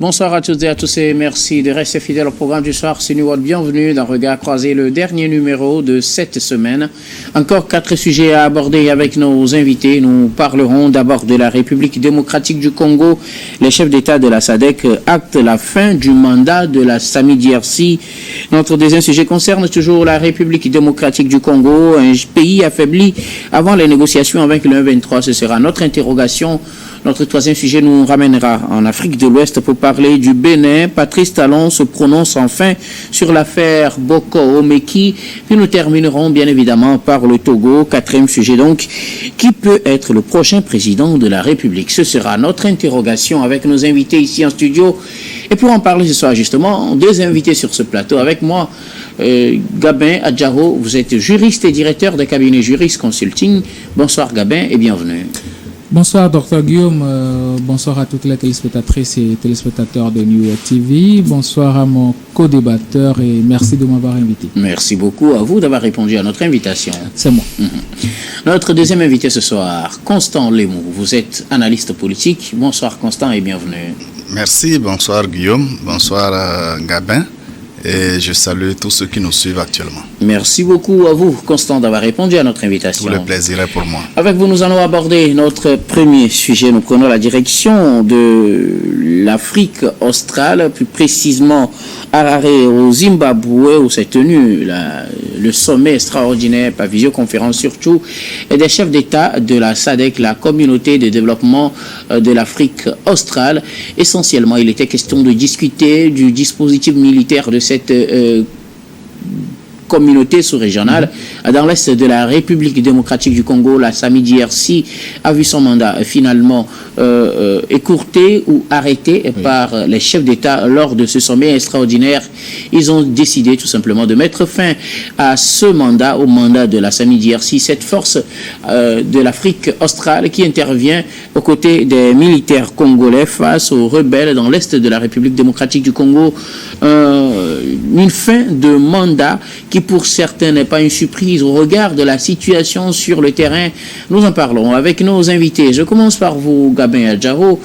Bonsoir à toutes et à tous et merci de rester fidèles au programme du soir. C'est New World. Bienvenue dans Regard Croisé, le dernier numéro de cette semaine. Encore 4 sujets à aborder avec nos invités. Nous parlerons d'abord de la République démocratique du Congo. Les chefs d'État de la SADC actent la fin du mandat de la Sami DRC. Notre deuxième sujet concerne toujours la République démocratique du Congo, un pays affaibli avant les négociations avec le 23. Ce sera notre interrogation. Notre troisième sujet nous ramènera en Afrique de l'Ouest pour parler du Bénin. Patrice Talon se prononce enfin sur l'affaire Boko Omeki. Puis nous terminerons bien évidemment par le Togo. Quatrième sujet donc, qui peut être le prochain président de la République? Ce sera notre interrogation avec nos invités ici en studio. Et pour en parler ce soir justement, 2 invités sur ce plateau avec moi. Gabin Adjaro, vous êtes juriste et directeur de cabinet Juriste Consulting. Bonsoir Gabin et bienvenue. Bonsoir Dr Guillaume, bonsoir à toutes les téléspectatrices et téléspectateurs de New York TV, bonsoir à mon co-débatteur et merci de m'avoir invité. Merci beaucoup à vous d'avoir répondu à notre invitation. C'est moi. Notre deuxième invité ce soir, Constant Lemou, vous êtes analyste politique. Bonsoir Constant et bienvenue. Merci, bonsoir Guillaume, bonsoir Gabin. Et je salue tous ceux qui nous suivent actuellement. Merci beaucoup à vous, Constant, d'avoir répondu à notre invitation. Tout le plaisir est pour moi. Avec vous, nous allons aborder notre premier sujet. Nous prenons la direction de l'Afrique australe, plus précisément Harare au Zimbabwe, où s'est tenu le sommet extraordinaire par visioconférence surtout et des chefs d'État de la SADC, la communauté de développement de l'Afrique australe. Essentiellement, il était question de discuter du dispositif militaire de cette communauté sous-régionale. Dans l'est de la République démocratique du Congo, la Sami DRC a vu son mandat finalement écourté ou arrêté par les chefs d'État lors de ce sommet extraordinaire. Ils ont décidé tout simplement de mettre fin à ce mandat, au mandat de la Sami DRC, cette force de l'Afrique australe qui intervient aux côtés des militaires congolais face aux rebelles dans l'est de la République démocratique du Congo. Une fin de mandat qui pour certains n'est pas une surprise au regard de la situation sur le terrain. Nous en parlons avec nos invités. Je commence par vous, Gabin Adjaro.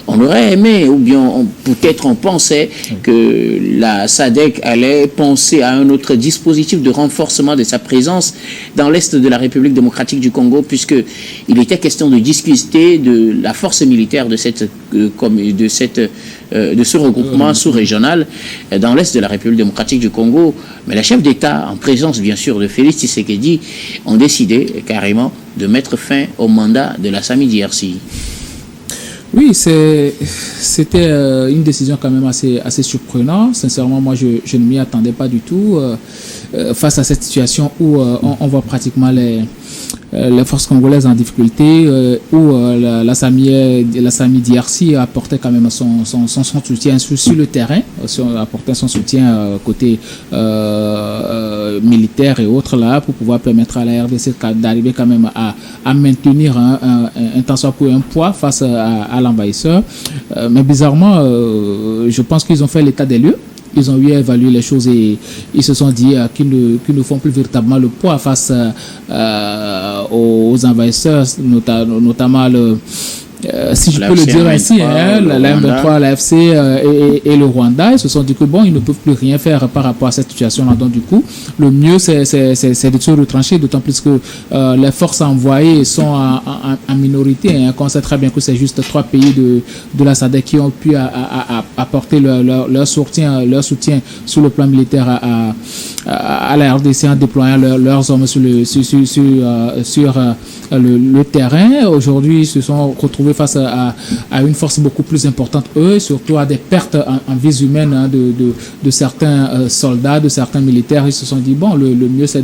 On aurait aimé, ou bien peut-être on pensait que la SADC allait penser à un autre dispositif de renforcement de sa présence dans l'est de la République démocratique du Congo, puisqu'il était question de discuter de la force militaire de ce regroupement sous-régional dans l'est de la République démocratique du Congo. Mais les chefs d'État, en présence bien sûr de Félix Tshisekedi, ont décidé carrément de mettre fin au mandat de la Sami DRC. Oui, c'était une décision quand même assez surprenante. Sincèrement, moi, je ne m'y attendais pas du tout face à cette situation où on voit pratiquement les forces congolaises en difficulté, où la Sami DRC apportait quand même son soutien sur le terrain, apportait son soutien côté militaire et autres là, pour pouvoir permettre à la RDC d'arriver quand même à maintenir un tant soit peu un poids face à l'envahisseur. Mais bizarrement, je pense qu'ils ont fait l'état des lieux. Ils ont eu à évaluer les choses et ils se sont dit qu'ils ne font plus véritablement le poids face aux envahisseurs, notamment si je peux le dire ainsi, la M23, l'AFC et le Rwanda. Ils se sont dit que bon, ils ne peuvent plus rien faire par rapport à cette situation-là. Donc du coup, le mieux c'est de se retrancher, d'autant plus que les forces envoyées sont en minorité. On sait très bien que c'est juste 3 pays de la SADC qui ont pu apporter leur soutien sur le plan militaire à la RDC en déployant leurs hommes sur le terrain. Aujourd'hui, ils se sont retrouvés face à une force beaucoup plus importante, eux, surtout à des pertes en vies humaines de certains soldats, de certains militaires. Ils se sont dit, bon, le mieux c'est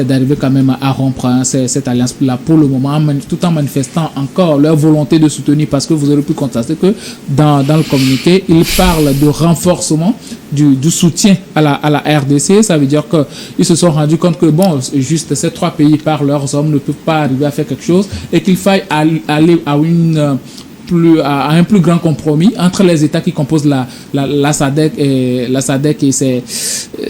d'arriver quand même à rompre cette alliance-là pour le moment, tout en manifestant encore leur volonté de soutenir, parce que vous aurez pu constater que dans le communiqué, ils parlent de renforcement du soutien à la RDC. Ça veut dire qu'ils se sont rendus compte que, bon, juste ces 3 pays par leurs hommes ne peuvent pas arriver à faire quelque chose et qu'il faille aller à un plus grand compromis entre les États qui composent la SADC et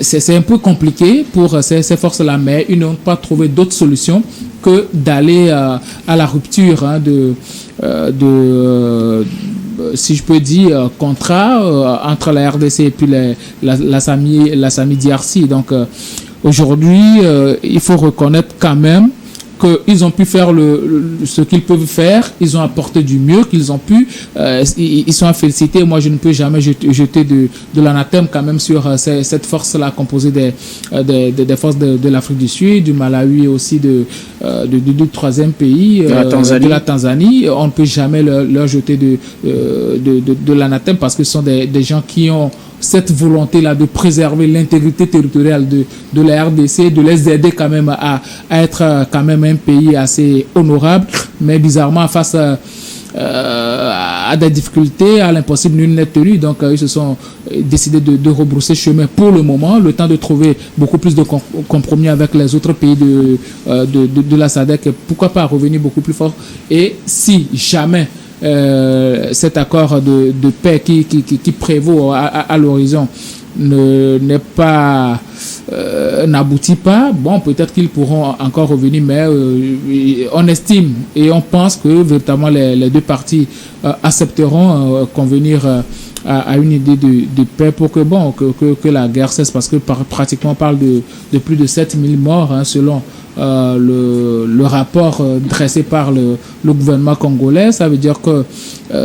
c'est un peu compliqué pour ces forces-là, mais ils n'ont pas trouvé d'autre solution que d'aller à la rupture si je peux dire, contrat entre la RDC et puis la SAMI DRC. Donc, aujourd'hui, il faut reconnaître quand même qu'ils ont pu faire ce qu'ils peuvent faire, ils ont apporté du mieux qu'ils ont pu, ils sont à féliciter. Moi, je ne peux jamais jeter de l'anathème quand même sur cette force-là composée des forces de l'Afrique du Sud, du Malawi et aussi du troisième pays, de la Tanzanie. On ne peut jamais leur jeter de l'anathème parce que ce sont des gens qui ont cette volonté-là de préserver l'intégrité territoriale de la RDC, de les aider quand même à être quand même un pays assez honorable, mais bizarrement face à des difficultés, à l'impossible, nul n'est tenu. Donc ils se sont décidés de rebrousser chemin pour le moment, le temps de trouver beaucoup plus de compromis avec les autres pays de la SADC, et pourquoi pas revenir beaucoup plus fort. Et si jamais cet accord de paix qui prévaut à l'horizon n'aboutit pas, bon, peut-être qu'ils pourront encore revenir, mais on estime et on pense que véritablement les deux parties accepteront convenir à une idée de paix pour que la guerre cesse, parce que pratiquement on parle de plus de 7000 morts, selon le rapport dressé par le gouvernement congolais. Ça veut dire que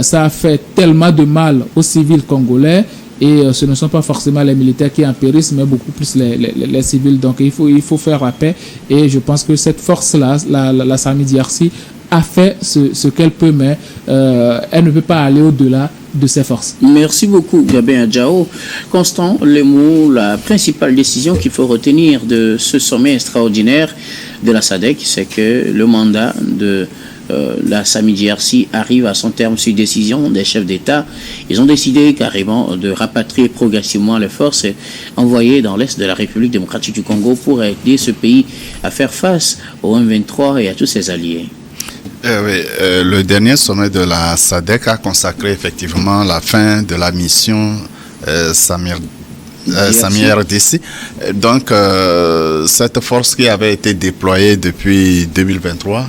ça a fait tellement de mal aux civils congolais, et ce ne sont pas forcément les militaires qui en périssent, mais beaucoup plus les civils. Donc il faut faire la paix, et je pense que cette force-là, la SAMI DRC, a fait ce qu'elle peut, mais elle ne peut pas aller au-delà de ses forces. Merci beaucoup, Gabin Adjao. Constant, les mots, la principale décision qu'il faut retenir de ce sommet extraordinaire de la SADC, c'est que le mandat de la SAMI DRC arrive à son terme sur décision des chefs d'État. Ils ont décidé carrément de rapatrier progressivement les forces envoyées dans l'est de la République démocratique du Congo pour aider ce pays à faire face au M23 et à tous ses alliés. Le dernier sommet de la SADC a consacré effectivement la fin de la mission SAMI RDC. Donc, cette force qui avait été déployée depuis 2023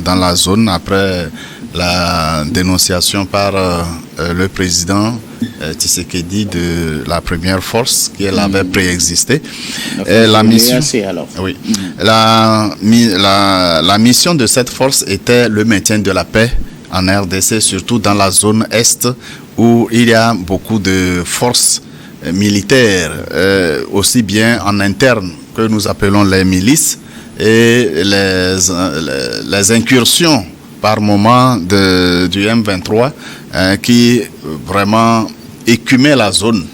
dans la zone après la dénonciation par le président Tshisekedi de la première force qui avait préexisté. La mission, oui, la mission de cette force était le maintien de la paix en RDC, surtout dans la zone est où il y a beaucoup de forces militaires, aussi bien en interne que nous appelons les milices, et les incursions par moment du M23 qui vraiment écumaient la zone.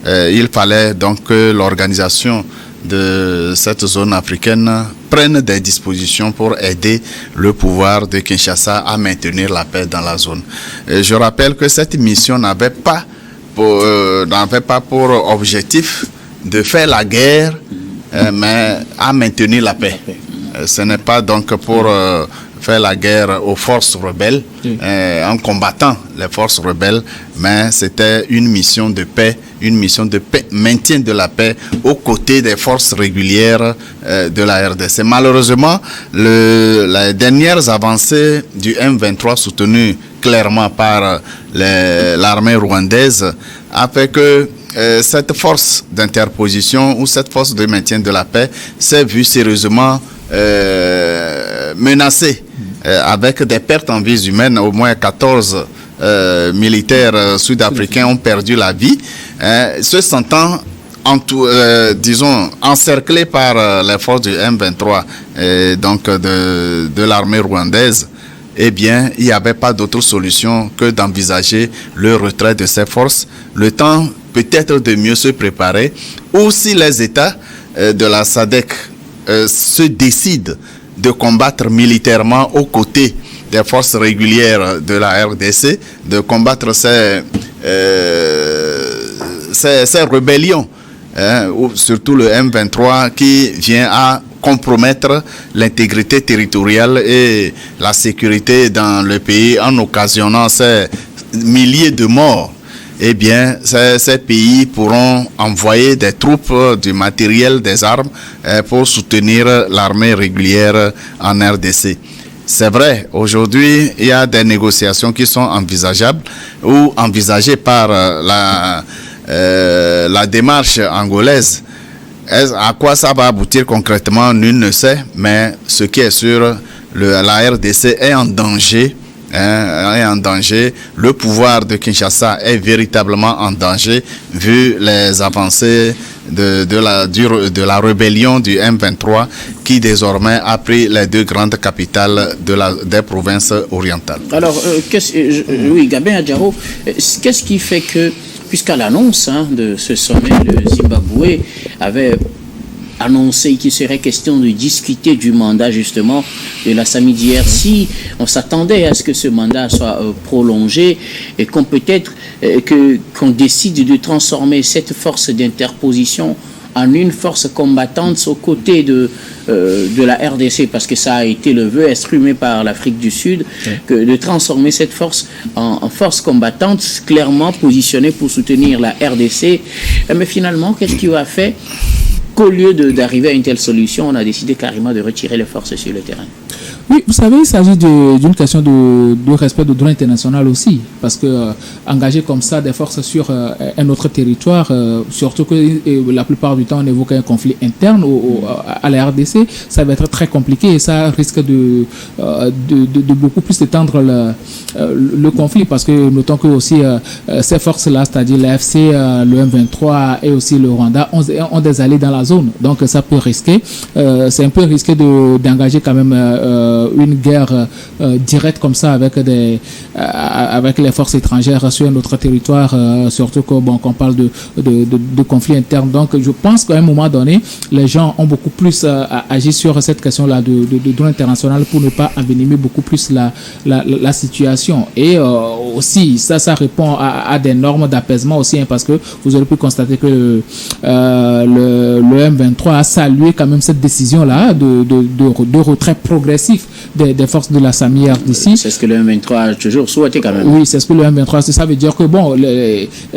Il fallait donc que l'organisation de cette zone africaine prenne des dispositions pour aider le pouvoir de Kinshasa à maintenir la paix dans la zone. Et je rappelle que cette mission n'avait pas pour objectif de faire la guerre, mais à maintenir la paix. Ce n'est pas donc pour faire la guerre aux forces rebelles, en combattant les forces rebelles, mais c'était une mission de paix, maintien de la paix aux côtés des forces régulières de la RDC. Malheureusement, les dernières avancées du M23 soutenues clairement par l'armée rwandaise a fait que cette force d'interposition ou cette force de maintien de la paix s'est vue sérieusement menacée, avec des pertes en vies humaines. Au moins 14 militaires sud-africains ont perdu la vie, se sentant encerclés par les forces du M23 donc de l'armée rwandaise. Eh bien, il n'y avait pas d'autre solution que d'envisager le retrait de ces forces, le temps peut-être de mieux se préparer, ou si les États de la SADC se décident de combattre militairement aux côtés des forces régulières de la RDC, de combattre ces rébellions, ou surtout le M23 qui vient à compromettre l'intégrité territoriale et la sécurité dans le pays en occasionnant ces milliers de morts. Eh bien, ces pays pourront envoyer des troupes, du matériel, des armes pour soutenir l'armée régulière en RDC. C'est vrai, aujourd'hui, il y a des négociations qui sont envisageables ou envisagées par la démarche angolaise. À quoi ça va aboutir concrètement, nul ne sait, mais ce qui est sûr, la RDC est en danger. Est en danger. Le pouvoir de Kinshasa est véritablement en danger vu les avancées de la rébellion du M23 qui désormais a pris les deux grandes capitales des provinces orientales. Alors, oui, Gabin Adjaro, qu'est-ce qui fait que, puisqu'à l'annonce de ce sommet, le Zimbabwe avait annoncé qu'il serait question de discuter du mandat justement de la SAMI-DRC. On s'attendait à ce que ce mandat soit prolongé et qu'on peut-être qu'on décide de transformer cette force d'interposition en une force combattante aux côtés de la RDC, parce que ça a été le vœu exprimé par l'Afrique du Sud, que de transformer cette force en force combattante clairement positionnée pour soutenir la RDC. Mais finalement, qu'est-ce qui a fait qu'au lieu d'arriver à une telle solution, on a décidé carrément de retirer les forces sur le terrain? Oui, vous savez, il s'agit d'une question de respect du droit international aussi, parce que engager comme ça des forces sur un autre territoire, surtout que la plupart du temps on évoque un conflit interne à la RDC, ça va être très compliqué et ça risque de beaucoup plus étendre le conflit, parce que notons que aussi ces forces-là, c'est-à-dire l'AFC, le M23 et aussi le Rwanda ont des alliés dans la zone, donc ça peut risquer, c'est un peu risqué d'engager quand même une guerre directe comme ça avec les forces étrangères sur un autre territoire, surtout qu'on parle de conflits internes. Donc je pense qu'à un moment donné, les gens ont beaucoup plus agi sur cette question-là de droit international pour ne pas envenimer beaucoup plus la situation. Et aussi, ça répond à des normes d'apaisement aussi, parce que vous aurez pu constater que le M23 a salué quand même cette décision-là de retrait progressif des forces de la SAMI-RDC. C'est ce que le M23 a toujours souhaité quand même. Oui, c'est ce que le M23, ça veut dire que bon,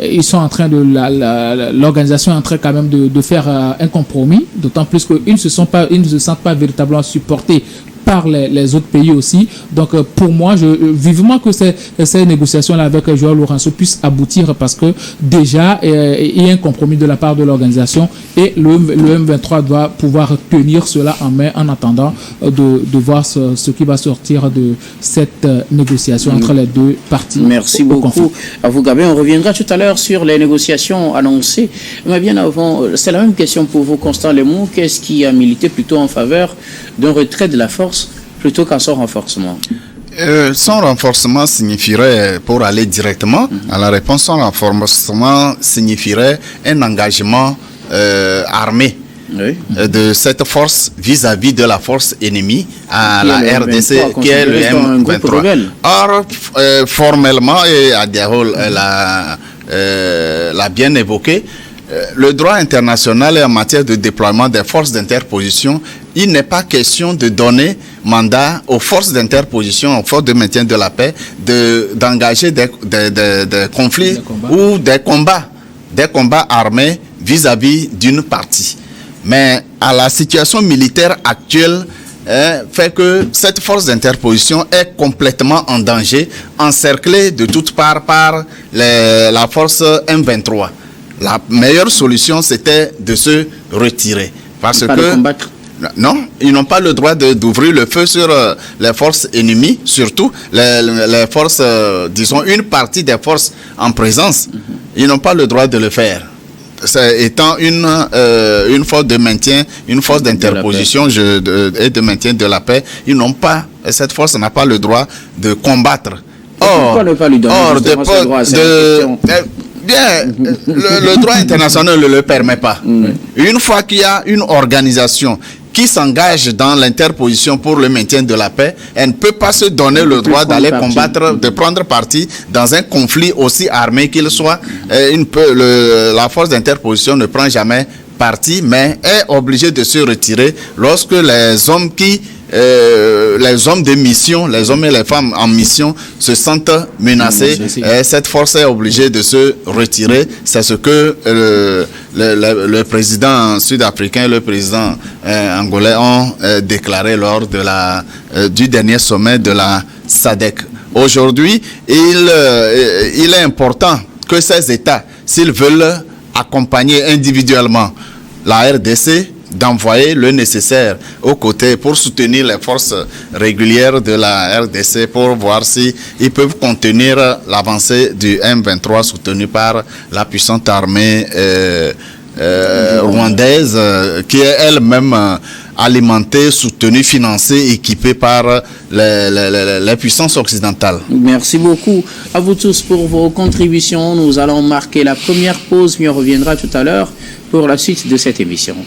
ils sont en train l'organisation est en train quand même de faire un compromis, d'autant plus qu'ils ne se sentent pas véritablement supportés par les autres pays aussi. Donc pour moi, vivement que ces négociations-là avec Joao Lourenço puissent aboutir, parce que déjà il y a un compromis de la part de l'organisation et le M23 doit pouvoir tenir cela en main en attendant de voir ce qui va sortir de cette négociation entre les deux parties. Merci beaucoup à vous, Gabin. On reviendra tout à l'heure sur les négociations annoncées. Mais bien avant, c'est la même question pour vous, Constant Lemou. Qu'est-ce qui a milité plutôt en faveur d'un retrait de la force plutôt qu'à son renforcement? Son renforcement signifierait, pour aller directement à la réponse, son renforcement signifierait un engagement armé de cette force vis-à-vis de la force ennemie à la RDC, qui est le M23. Or, formellement, et Adiarol l'a bien évoqué, le droit international en matière de déploiement des forces d'interposition, il n'est pas question de donner mandat aux forces d'interposition, aux forces de maintien de la paix, d'engager des conflits ou des combats armés vis-à-vis d'une partie. Mais à la situation militaire actuelle, fait que cette force d'interposition est complètement en danger, encerclée de toutes parts par la force M23. La meilleure solution, c'était de se retirer. Parce que non, ils n'ont pas le droit d'ouvrir le feu sur les forces ennemies, surtout les forces, disons, une partie des forces en présence. Ils n'ont pas le droit de le faire. Étant une force de maintien, une force d'interposition et de maintien de la paix, cette force n'a pas le droit de combattre. Pourquoi ne pas lui donner ce droit? Bien, le droit international ne le permet pas. Une fois qu'il y a une organisation qui s'engage dans l'interposition pour le maintien de la paix, elle ne peut pas se donner le droit d'aller combattre, de prendre parti dans un conflit aussi armé qu'il soit. La force d'interposition ne prend jamais parti, mais est obligée de se retirer lorsque les hommes qui les hommes de mission, les hommes et les femmes en mission se sentent menacés. Et cette force est obligée de se retirer. C'est ce que le président sud-africain et le président angolais ont déclaré lors de du dernier sommet de la SADC. Aujourd'hui, il est important que ces États, s'ils veulent accompagner individuellement la RDC, d'envoyer le nécessaire aux côtés pour soutenir les forces régulières de la RDC pour voir si ils peuvent contenir l'avancée du M23 soutenu par la puissante armée rwandaise qui est elle-même alimentée, soutenue, financée, équipée par les puissances occidentales. Merci beaucoup à vous tous pour vos contributions. Nous allons marquer la première pause, puis on reviendra tout à l'heure pour la suite de cette émission.